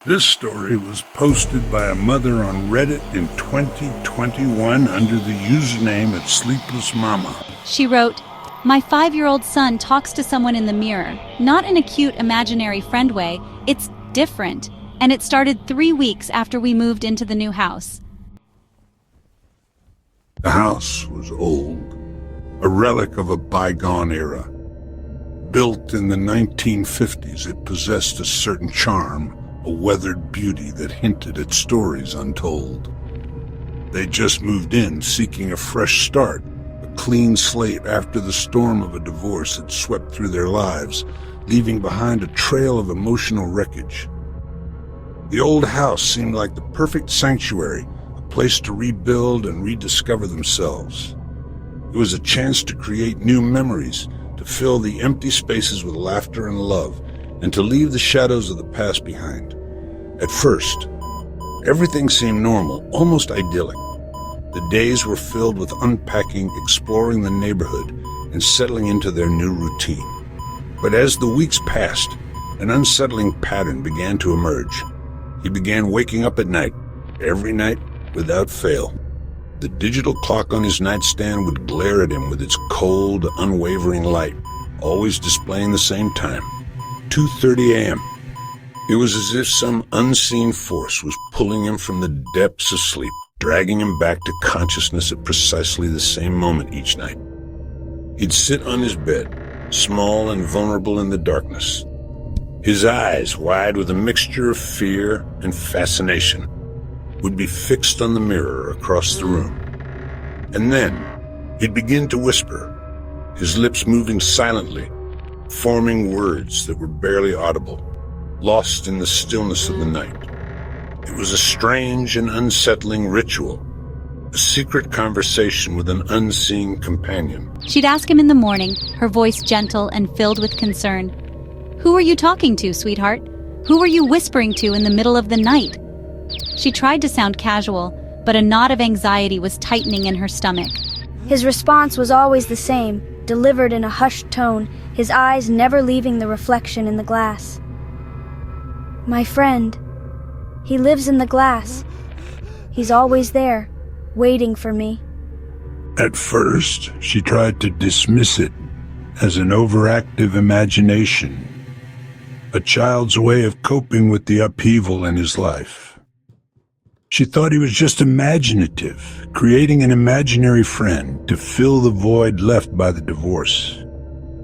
This story was posted by a mother on Reddit in 2021 under the username at Sleepless Mama. She wrote, "My 5-year-old son talks to someone in the mirror, not in a cute imaginary friend way, it's different, and it started 3 weeks after we moved into the new house." The house was old, a relic of a bygone era. Built in the 1950s, it possessed a certain charm, a weathered beauty that hinted at stories untold. They just moved in, seeking a fresh start, a clean slate after the storm of a divorce had swept through their lives, leaving behind a trail of emotional wreckage. The old house seemed like the perfect sanctuary, a place to rebuild and rediscover themselves. It was a chance to create new memories, to fill the empty spaces with laughter and love, and to leave the shadows of the past behind. At first, everything seemed normal, almost idyllic. The days were filled with unpacking, exploring the neighborhood, and settling into their new routine. But as the weeks passed, an unsettling pattern began to emerge. He began waking up at night, every night without fail. The digital clock on his nightstand would glare at him with its cold, unwavering light, always displaying the same time, 2:30 a.m. It was as if some unseen force was pulling him from the depths of sleep, dragging him back to consciousness at precisely the same moment each night. He'd sit on his bed, small and vulnerable in the darkness, his eyes wide with a mixture of fear and fascination, would be fixed on the mirror across the room. And then he'd begin to whisper, his lips moving silently, forming words that were barely audible, lost in the stillness of the night. It was a strange and unsettling ritual, a secret conversation with an unseen companion. She'd ask him in the morning, her voice gentle and filled with concern. "Who are you talking to, sweetheart? Who are you whispering to in the middle of the night?" She tried to sound casual, but a knot of anxiety was tightening in her stomach. His response was always the same, delivered in a hushed tone, his eyes never leaving the reflection in the glass. "My friend. He lives in the glass. He's always there, waiting for me." At first, she tried to dismiss it as an overactive imagination, a child's way of coping with the upheaval in his life. She thought he was just imaginative, creating an imaginary friend to fill the void left by the divorce.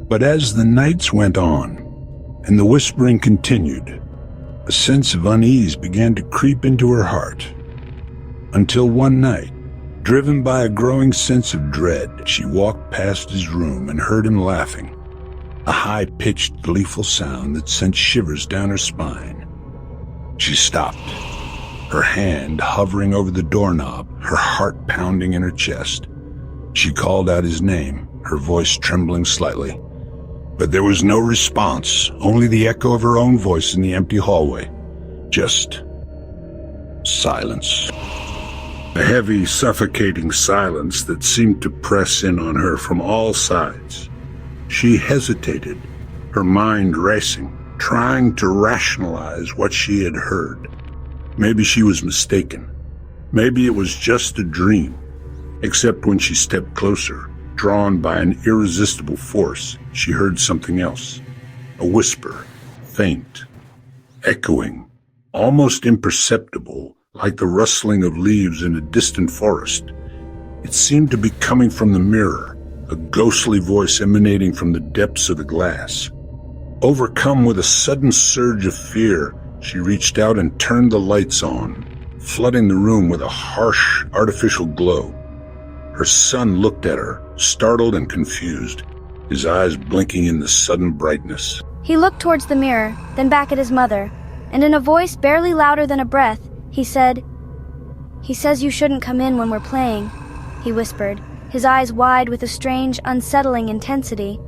But as the nights went on, and the whispering continued, a sense of unease began to creep into her heart. Until one night, driven by a growing sense of dread, she walked past his room and heard him laughing, a high-pitched, gleeful sound that sent shivers down her spine. She stopped, her hand hovering over the doorknob, her heart pounding in her chest. She called out his name, her voice trembling slightly. But there was no response, only the echo of her own voice in the empty hallway. Just silence. A heavy, suffocating silence that seemed to press in on her from all sides. She hesitated, her mind racing, trying to rationalize what she had heard. Maybe she was mistaken. Maybe it was just a dream. Except when she stepped closer, drawn by an irresistible force, she heard something else. A whisper, faint, echoing, almost imperceptible, like the rustling of leaves in a distant forest. It seemed to be coming from the mirror, a ghostly voice emanating from the depths of the glass. Overcome with a sudden surge of fear, she reached out and turned the lights on, flooding the room with a harsh, artificial glow. Her son looked at her, startled and confused, his eyes blinking in the sudden brightness. He looked towards the mirror, then back at his mother, and in a voice barely louder than a breath, he said, "He says you shouldn't come in when we're playing," he whispered, his eyes wide with a strange, unsettling intensity.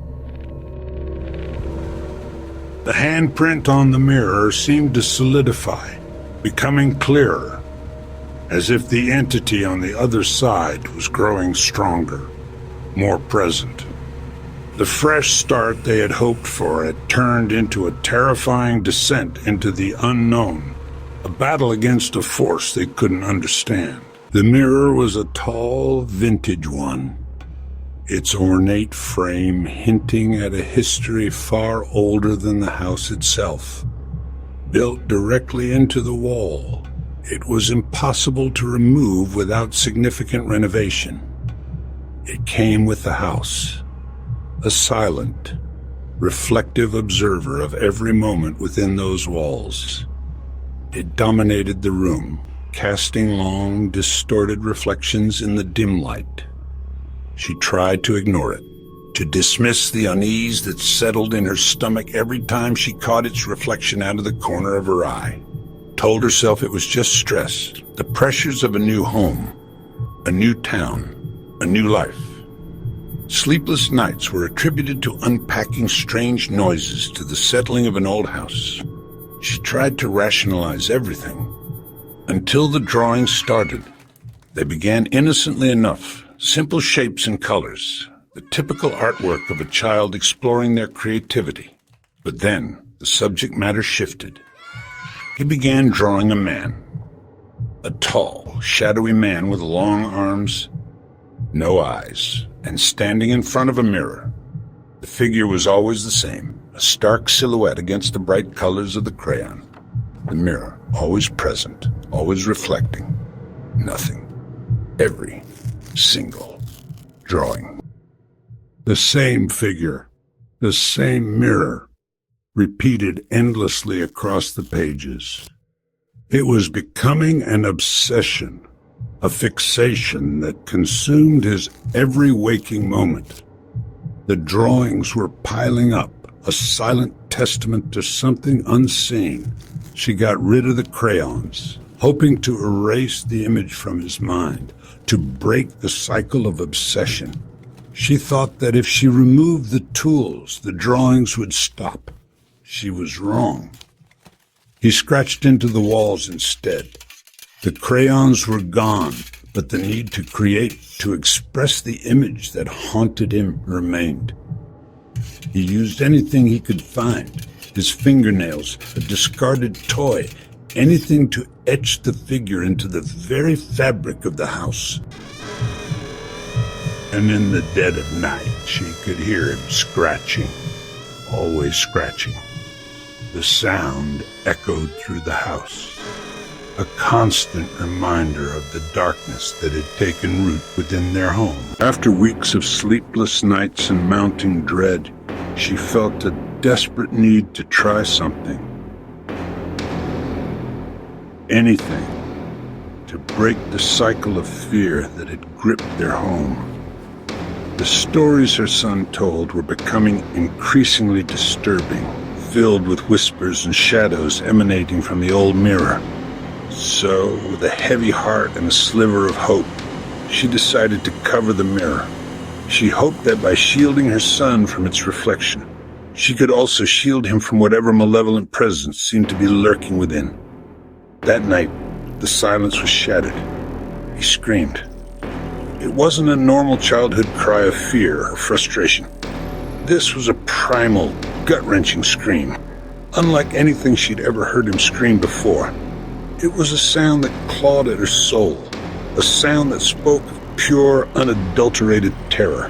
The handprint on the mirror seemed to solidify, becoming clearer, as if the entity on the other side was growing stronger, more present. The fresh start they had hoped for had turned into a terrifying descent into the unknown, a battle against a force they couldn't understand. The mirror was a tall, vintage one, its ornate frame hinting at a history far older than the house itself. Built directly into the wall, it was impossible to remove without significant renovation. It came with the house, a silent, reflective observer of every moment within those walls. It dominated the room, casting long, distorted reflections in the dim light. She tried to ignore it, to dismiss the unease that settled in her stomach every time she caught its reflection out of the corner of her eye. Told herself it was just stress, the pressures of a new home, a new town, a new life. Sleepless nights were attributed to unpacking strange noises, to the settling of an old house. She tried to rationalize everything, until the drawings started. They began innocently enough, simple shapes and colors, the typical artwork of a child exploring their creativity. But then the subject matter shifted. He began drawing a man, a tall, shadowy man with long arms, no eyes, and standing in front of a mirror. The figure was always the same, a stark silhouette against the bright colors of the crayon. The mirror, always present, always reflecting. Nothing. Every single drawing. The same figure, the same mirror, repeated endlessly across the pages. It was becoming an obsession, a fixation that consumed his every waking moment. The drawings were piling up, a silent testament to something unseen. She got rid of the crayons, hoping to erase the image from his mind, to break the cycle of obsession. She thought that if she removed the tools, the drawings would stop. She was wrong. He scratched into the walls instead. The crayons were gone, but the need to create, to express the image that haunted him remained. He used anything he could find, his fingernails, a discarded toy, anything to etch the figure into the very fabric of the house. And in the dead of night, she could hear him scratching, always scratching. The sound echoed through the house, a constant reminder of the darkness that had taken root within their home. After weeks of sleepless nights and mounting dread, she felt a desperate need to try something. Anything to break the cycle of fear that had gripped their home. The stories her son told were becoming increasingly disturbing, filled with whispers and shadows emanating from the old mirror. So, with a heavy heart and a sliver of hope, she decided to cover the mirror. She hoped that by shielding her son from its reflection, she could also shield him from whatever malevolent presence seemed to be lurking within. That night, the silence was shattered. He screamed. It wasn't a normal childhood cry of fear or frustration. This was a primal, gut-wrenching scream, unlike anything she'd ever heard him scream before. It was a sound that clawed at her soul, a sound that spoke of pure, unadulterated terror.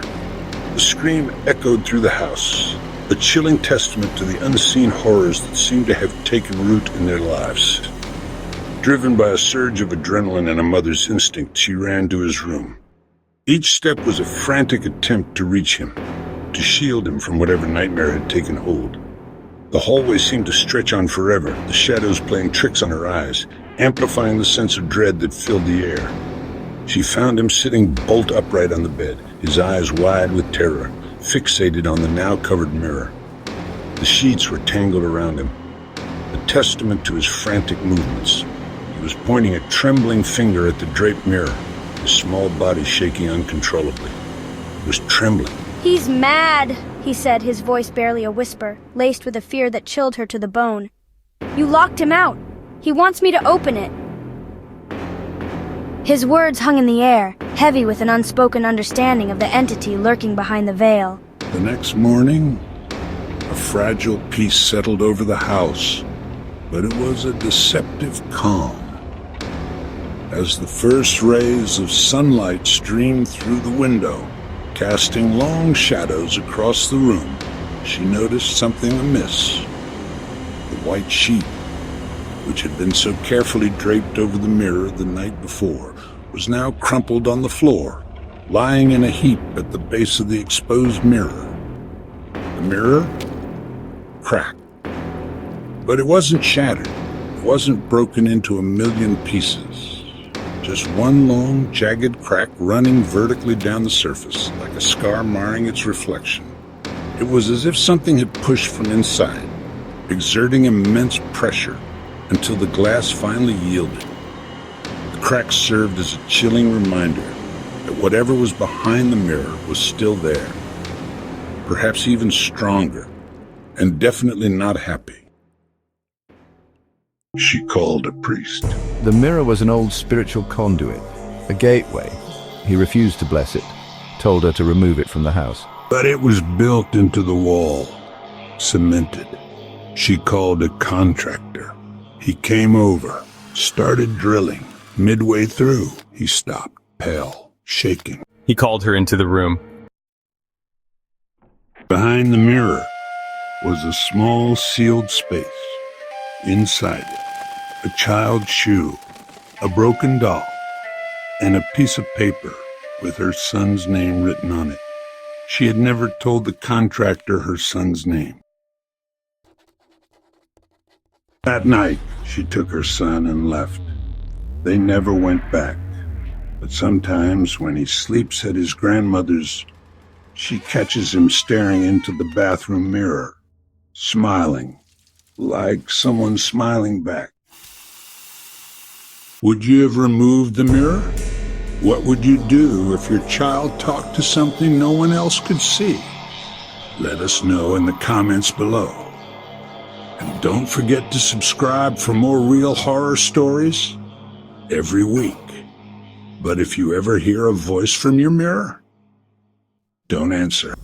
The scream echoed through the house, a chilling testament to the unseen horrors that seemed to have taken root in their lives. Driven by a surge of adrenaline and a mother's instinct, she ran to his room. Each step was a frantic attempt to reach him, to shield him from whatever nightmare had taken hold. The hallway seemed to stretch on forever, the shadows playing tricks on her eyes, amplifying the sense of dread that filled the air. She found him sitting bolt upright on the bed, his eyes wide with terror, fixated on the now covered mirror. The sheets were tangled around him, a testament to his frantic movements. He was pointing a trembling finger at the draped mirror, his small body shaking uncontrollably. It was trembling. "He's mad," he said, his voice barely a whisper, laced with a fear that chilled her to the bone. "You locked him out. He wants me to open it." His words hung in the air, heavy with an unspoken understanding of the entity lurking behind the veil. The next morning, a fragile peace settled over the house. but it was a deceptive calm. As the first rays of sunlight streamed through the window, casting long shadows across the room, she noticed something amiss. The white sheet, which had been so carefully draped over the mirror the night before, was now crumpled on the floor, lying in a heap at the base of the exposed mirror. The mirror cracked. But it wasn't shattered. It wasn't broken into a million pieces. Just one long, jagged crack running vertically down the surface, like a scar marring its reflection. It was as if something had pushed from inside, exerting immense pressure until the glass finally yielded. The crack served as a chilling reminder that whatever was behind the mirror was still there, perhaps even stronger, and definitely not happy. She called a priest. The mirror was an old spiritual conduit, a gateway. He refused to bless it, told her to remove it from the house. But it was built into the wall, cemented. She called a contractor. He came over, started drilling. Midway through, he stopped, pale, shaking. He called her into the room. Behind the mirror was a small sealed space. Inside it, a child's shoe, a broken doll, and a piece of paper with her son's name written on it. She had never told the contractor her son's name. That night, she took her son and left. They never went back. But sometimes, when he sleeps at his grandmother's, she catches him staring into the bathroom mirror, smiling, like someone smiling back. Would you have removed the mirror? What would you do if your child talked to something no one else could see? Let us know in the comments below. And don't forget to subscribe for more real horror stories every week. But if you ever hear a voice from your mirror, don't answer.